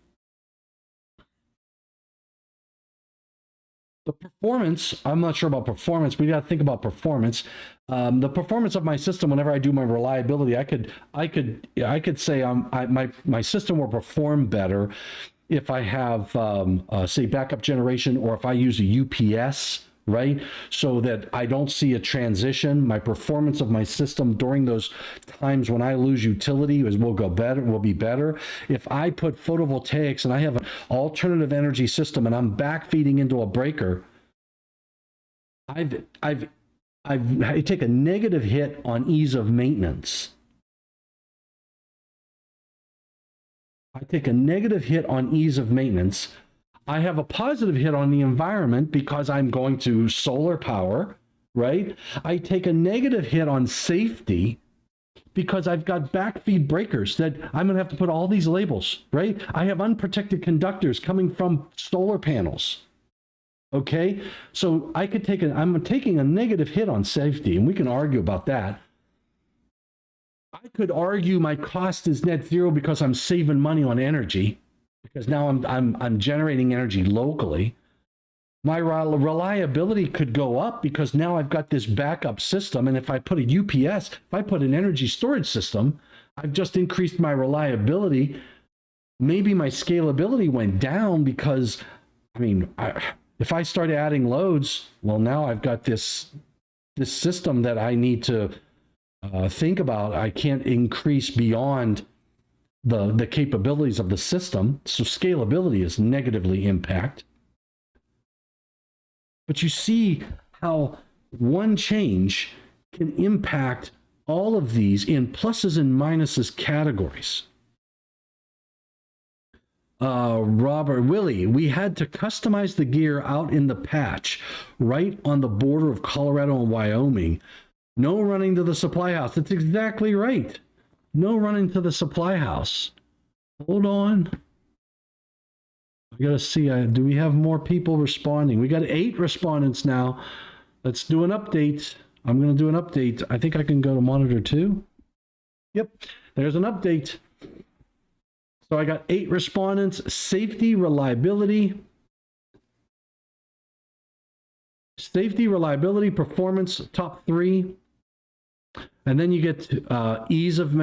the performance, I'm not sure about performance. We got to think about performance. The performance of my system, whenever I do my reliability, I could say my system will perform better if I have, say, backup generation, or if I use a UPS, right? So that I don't see a transition. My performance of my system during those times when I lose utility will be better. If I put photovoltaics and I have an alternative energy system and I'm backfeeding into a breaker, I take a negative hit on ease of maintenance. I take a negative hit on ease of maintenance. I have a positive hit on the environment because I'm going to solar power, right? I take a negative hit on safety because I've got backfeed breakers that I'm going to have to put all these labels, right? I have unprotected conductors coming from solar panels. Okay, so I'm taking a negative hit on safety, and we can argue about that. I could argue my cost is net zero because I'm saving money on energy, because now I'm generating energy locally. My reliability could go up because now I've got this backup system, and if I put a UPS, if I put an energy storage system, I've just increased my reliability. Maybe my scalability went down because, if I start adding loads, well, now I've got this system that I need to think about. I can't increase beyond the capabilities of the system, so scalability is negatively impacted. But you see how one change can impact all of these in pluses and minuses categories. Willie, we had to customize the gear out in the patch, right on the border of Colorado and Wyoming. No running to the supply house. That's exactly right. No running to the supply house. Hold on. I gotta see, do we have more people responding? We got 8 respondents now. Let's do an update. I'm gonna do an update. I think I can go to monitor 2. Yep, there's an update. So I got 8 respondents. Safety, reliability, performance, top 3. And then you get ease of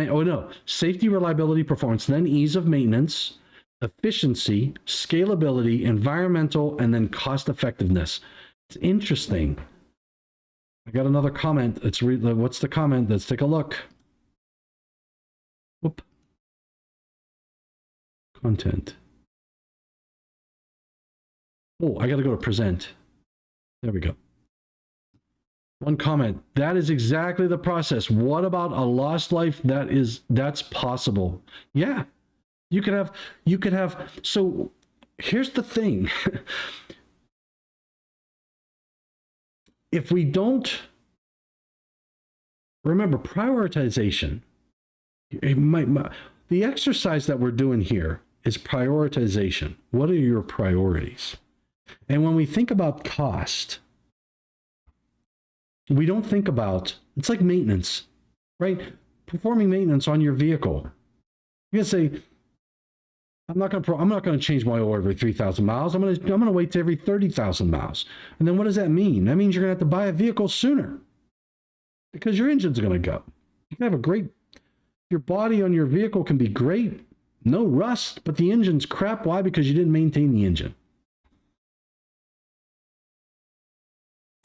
safety, reliability, performance, then ease of maintenance, efficiency, scalability, environmental, and then cost effectiveness. It's interesting. I got another comment. Let's read. What's the comment? Let's take a look. Whoop. Content. Oh, I got to go to present. There we go. One comment. That is exactly the process. What about a lost life? That's possible. Yeah. You could have, so here's the thing. If we don't remember prioritization, the exercise that we're doing here is prioritization. What are your priorities? And when we think about cost, we don't think about, it's like maintenance, right? Performing maintenance on your vehicle. You can say, I'm not going to change my oil every 3,000 miles. I'm going to wait to every 30,000 miles. And then what does that mean? That means you're going to have to buy a vehicle sooner because your engine's going to go. You can have your body on your vehicle can be great, no rust, but the engine's crap. Why? Because you didn't maintain the engine.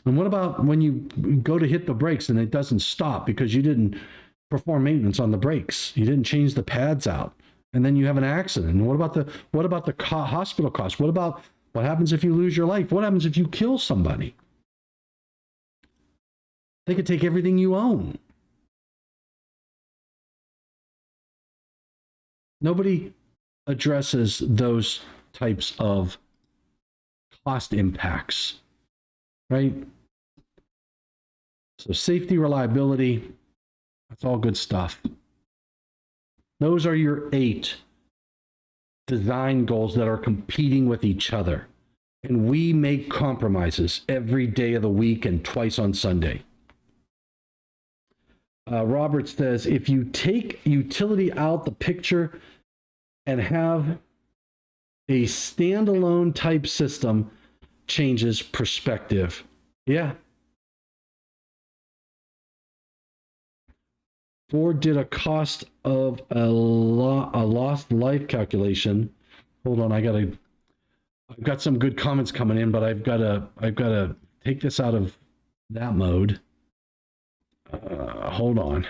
And what about when you go to hit the brakes and it doesn't stop because you didn't perform maintenance on the brakes? You didn't change the pads out. And then you have an accident. And what about the hospital costs? What happens if you lose your life? What happens if you kill somebody? They could take everything you own. Nobody addresses those types of cost impacts, right? So safety, reliability, that's all good stuff. Those are your 8 design goals that are competing with each other. And we make compromises every day of the week and twice on Sunday. Robert says, if you take utility out the picture and have a standalone type system, changes perspective. Yeah. Ford did a cost of a lost life calculation. Hold on, I've got some good comments coming in, but I've got to take this out of that mode. Hold on.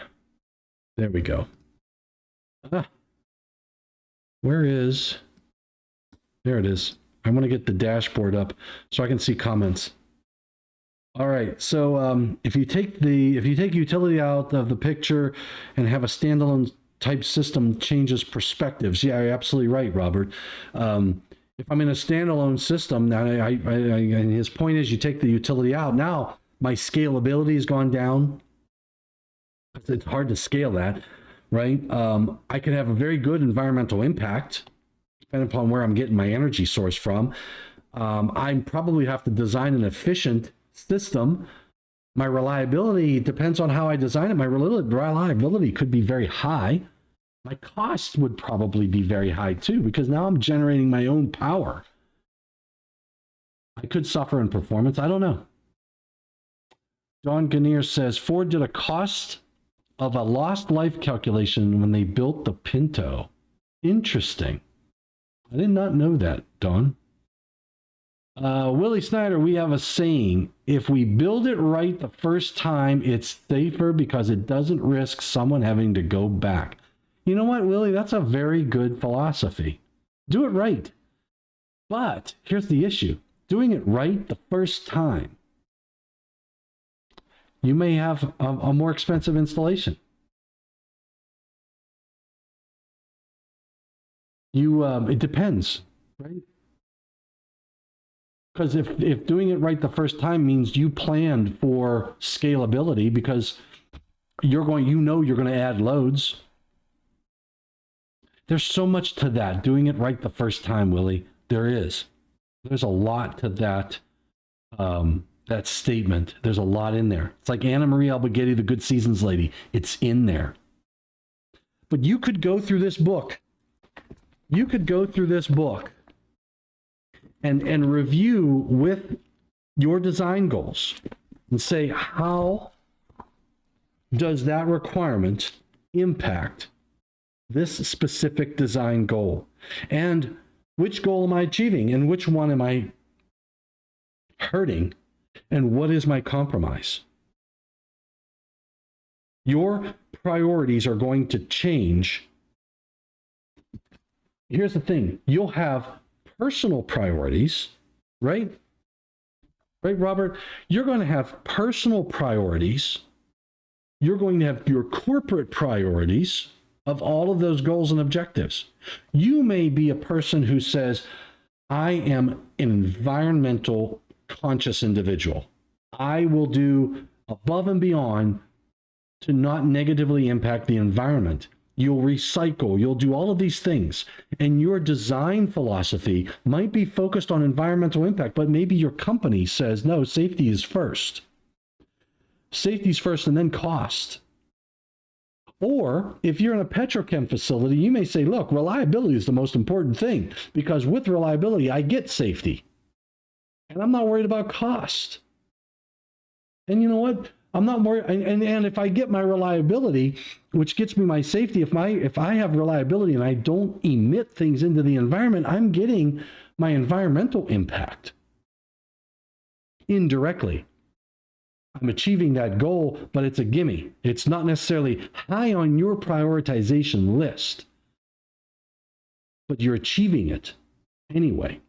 There we go. There it is. I want to get the dashboard up so I can see comments. All right. So if you take utility out of the picture and have a standalone type system, changes perspectives. Yeah, you're absolutely right, Robert. If I'm in a standalone system, and his point is you take the utility out. Now my scalability has gone down. It's hard to scale that, right? I can have a very good environmental impact, depending upon where I'm getting my energy source from. I probably have to design an efficient system. My reliability depends on how I design it. My reliability could be very high. My costs would probably be very high too, because now I'm generating my own power. I could suffer in performance. I don't know. Don Ganir says Ford did a cost of a lost life calculation when they built the Pinto. Interesting. I did not know that, Don. Willie Snyder, we have a saying, if we build it right the first time, it's safer because it doesn't risk someone having to go back. You know what, Willie? That's a very good philosophy. Do it right. But here's the issue. Doing it right the first time, you may have a more expensive installation. It depends, right? Because if doing it right the first time means you planned for scalability because you're going to add loads. There's so much to that, doing it right the first time, Willie. there is. There's a lot to that that statement. There's a lot in there. It's like Anna Marie Alberghetti, the Good Seasons lady. It's in there. But you could go through this book. You could go through this book and review with your design goals and say, how does that requirement impact this specific design goal? And which goal am I achieving? And which one am I hurting? And what is my compromise? Your priorities are going to change. Here's the thing. You'll have personal priorities, right? Right, Robert? You're going to have personal priorities. You're going to have your corporate priorities of all of those goals and objectives. You may be a person who says, I am an environmental conscious individual. I will do above and beyond to not negatively impact the environment. You'll recycle, you'll do all of these things. And your design philosophy might be focused on environmental impact, but maybe your company says, no, safety is first. Safety is first and then cost. Or if you're in a petrochem facility, you may say, look, reliability is the most important thing, because with reliability, I get safety. And I'm not worried about cost. And you know what? I'm not worried. And if I get my reliability, which gets me my safety, if I have reliability and I don't emit things into the environment, I'm getting my environmental impact indirectly. I'm achieving that goal, but it's a gimme. It's not necessarily high on your prioritization list, but you're achieving it anyway.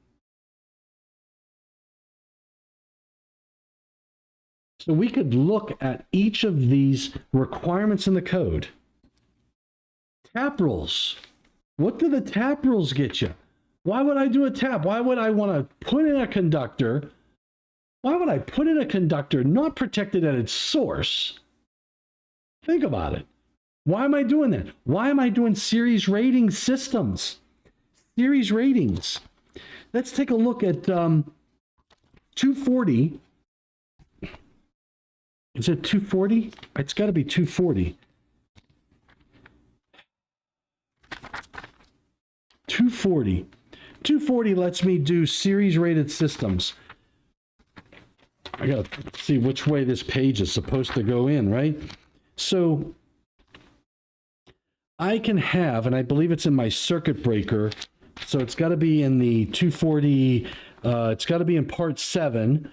So we could look at each of these requirements in the code. Tap rules. What do the tap rules get you? Why would I do a tap? Why would I want to put in a conductor? Why would I put in a conductor not protected at its source? Think about it. Why am I doing that? Why am I doing series rating systems? Series ratings. Let's take a look at 240. Is it 240? It's got to be 240. 240. 240 lets me do series rated systems. I got to see which way this page is supposed to go in, right? So I can have, and I believe it's in my circuit breaker, so it's got to be in the 240, it's got to be in part 7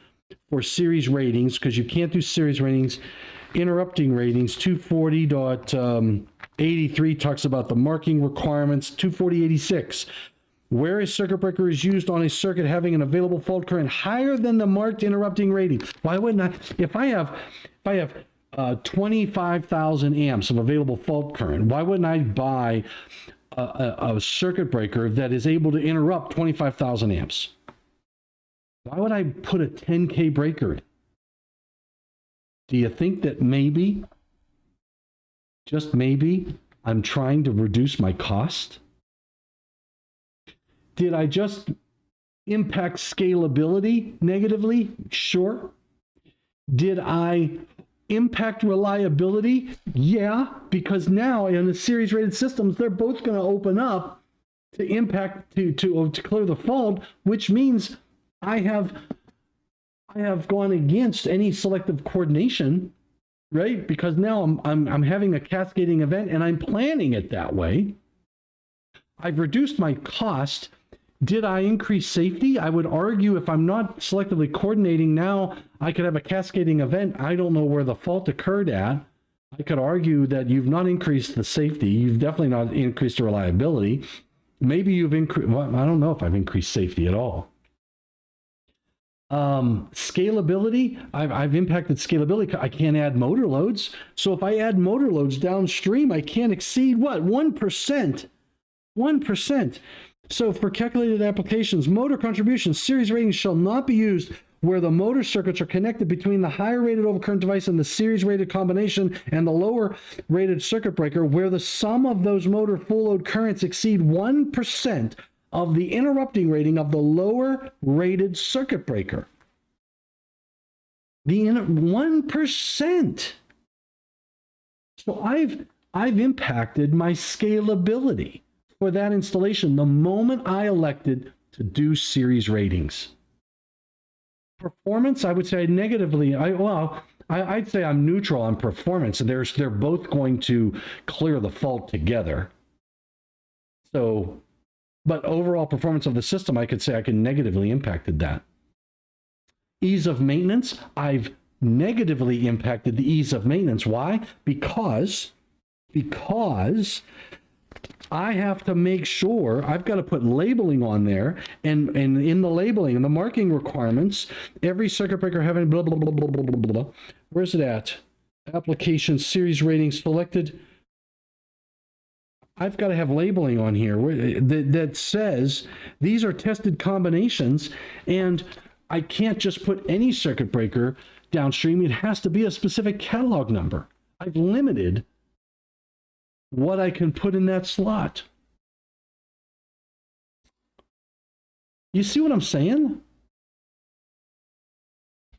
for series ratings, because you can't do series ratings. Interrupting ratings, 240.83 talks about the marking requirements. 240.86, where a circuit breaker is used on a circuit having an available fault current higher than the marked interrupting rating. Why wouldn't I? If I have 25,000 amps of available fault current, why wouldn't I buy a circuit breaker that is able to interrupt 25,000 amps? Why would I put a 10K breaker in? Do you think that maybe, just maybe, I'm trying to reduce my cost? Did I just impact scalability negatively? Sure. Did I impact reliability? Yeah, because now in the series rated systems, they're both going to open up to impact, to clear the fault, which means I have gone against any selective coordination, right? Because now I'm having a cascading event and I'm planning it that way. I've reduced my cost. Did I increase safety? I would argue if I'm not selectively coordinating now, I could have a cascading event. I don't know where the fault occurred at. I could argue that you've not increased the safety. You've definitely not increased the reliability. Maybe you've increased, well, I don't know if I've increased safety at all. Scalability, I've impacted scalability. I can't add motor loads. So if I add motor loads downstream, I can't exceed what? 1%. 1%. So for calculated applications, motor contributions, series ratings shall not be used where the motor circuits are connected between the higher rated overcurrent device and the series rated combination and the lower rated circuit breaker, where the sum of those motor full load currents exceed 1% of the interrupting rating of the lower rated circuit breaker. The 1%. So I've impacted my scalability for that installation the moment I elected to do series ratings. Performance, I would say negatively. I'd say I'm neutral on performance. They're both going to clear the fault together. So, but overall performance of the system, I could say I can negatively impacted that. Ease of maintenance, I've negatively impacted the ease of maintenance. Why? Because I have to make sure I've got to put labeling on there, and in the labeling and the marking requirements, every circuit breaker having blah, blah, blah, blah, blah, blah, blah. Where's it at? Application series rating selected. I've got to have labeling on here that says these are tested combinations, and I can't just put any circuit breaker downstream. It has to be a specific catalog number. I've limited what I can put in that slot. You see what I'm saying?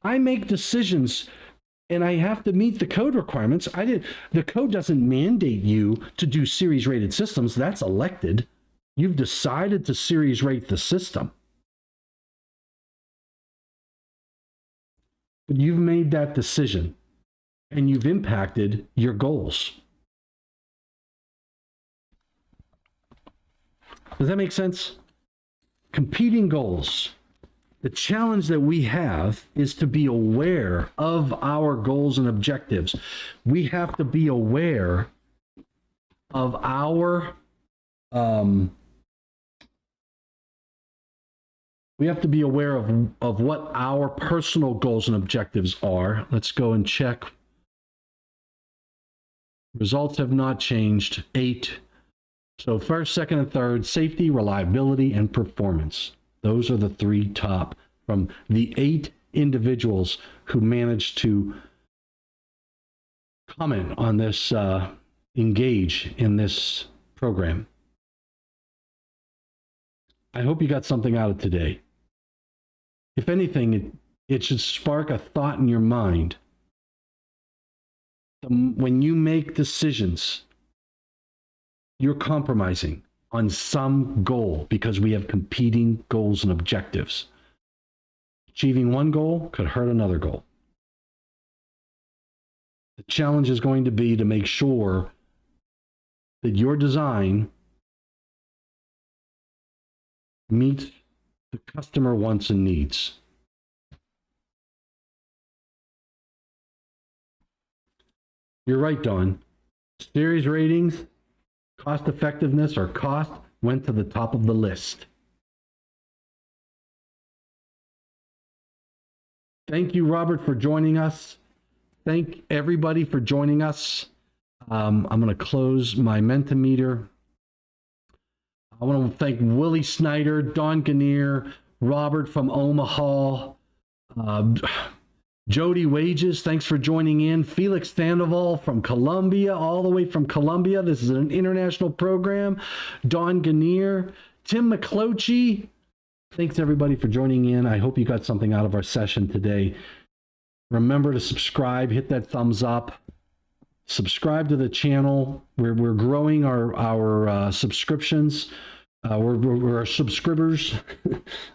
I make decisions and I have to meet the code requirements. The code doesn't mandate you to do series rated systems. That's elected. You've decided to series rate the system. But you've made that decision and you've impacted your goals. Does that make sense? Competing goals. The challenge that we have is to be aware of our goals and objectives. We have to be aware of our we have to be aware of what our personal goals and objectives are. Let's go and check. Results have not changed. 8. So first, second, and third, safety, reliability, and performance. Those are the 3 top from the 8 individuals who managed to comment on this, engage in this program. I hope you got something out of today. If anything, it should spark a thought in your mind. When you make decisions, you're compromising on some goal because we have competing goals and objectives. Achieving one goal could hurt another goal. The challenge is going to be to make sure that your design meets the customer wants and needs. You're right, Don. Series ratings, cost effectiveness, or cost went to the top of the list. Thank you, Robert, for joining us. Thank everybody for joining us. I'm going to close my Mentimeter. I want to thank Willie Snyder, Don Gannier, Robert from Omaha, Jody Wages, thanks for joining in. Felix Sandoval from Colombia, all the way from Colombia. This is an international program. Don Gannier, Tim McClochie. Thanks everybody for joining in. I hope you got something out of our session today. Remember to subscribe, hit that thumbs up, subscribe to the channel. We're growing our subscriptions. We're subscribers.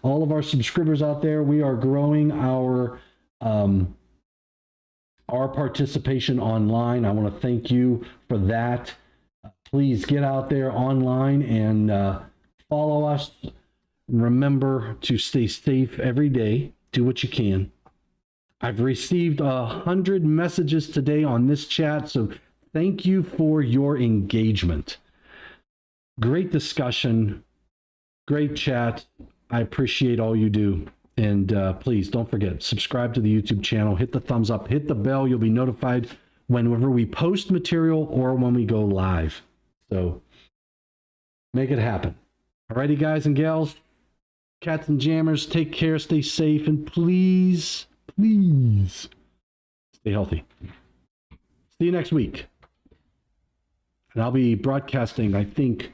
All of our subscribers out there, we are growing our participation online. I want to thank you for that. Please get out there online and follow us. Remember to stay safe every day. Do what you can. I've received 100 messages today on this chat, so thank you for your engagement. Great discussion, great chat. I appreciate all you do. And please don't forget, subscribe to the YouTube channel, hit the thumbs up, hit the bell. You'll be notified whenever we post material or when we go live. So make it happen. Alrighty, guys and gals, cats and jammers, take care, stay safe, and please stay healthy. See you next week. And I'll be broadcasting, I think,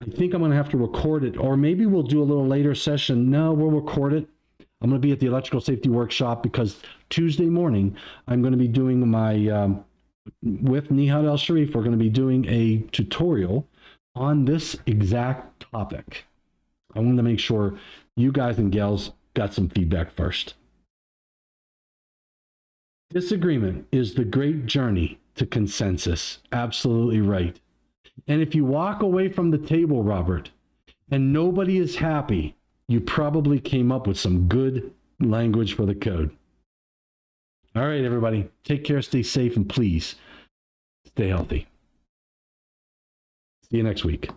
I think I'm going to have to record it, or maybe we'll do a little later session. No, we'll record it. I'm going to be at the electrical safety workshop because Tuesday morning I'm going to be doing my, with Nihad El Sharif, we're going to be doing a tutorial on this exact topic. I wanted to make sure you guys and gals got some feedback first. Disagreement is the great journey to consensus. Absolutely right. And if you walk away from the table, Robert, and nobody is happy, you probably came up with some good language for the code. All right, everybody, take care, stay safe, and please stay healthy. See you next week.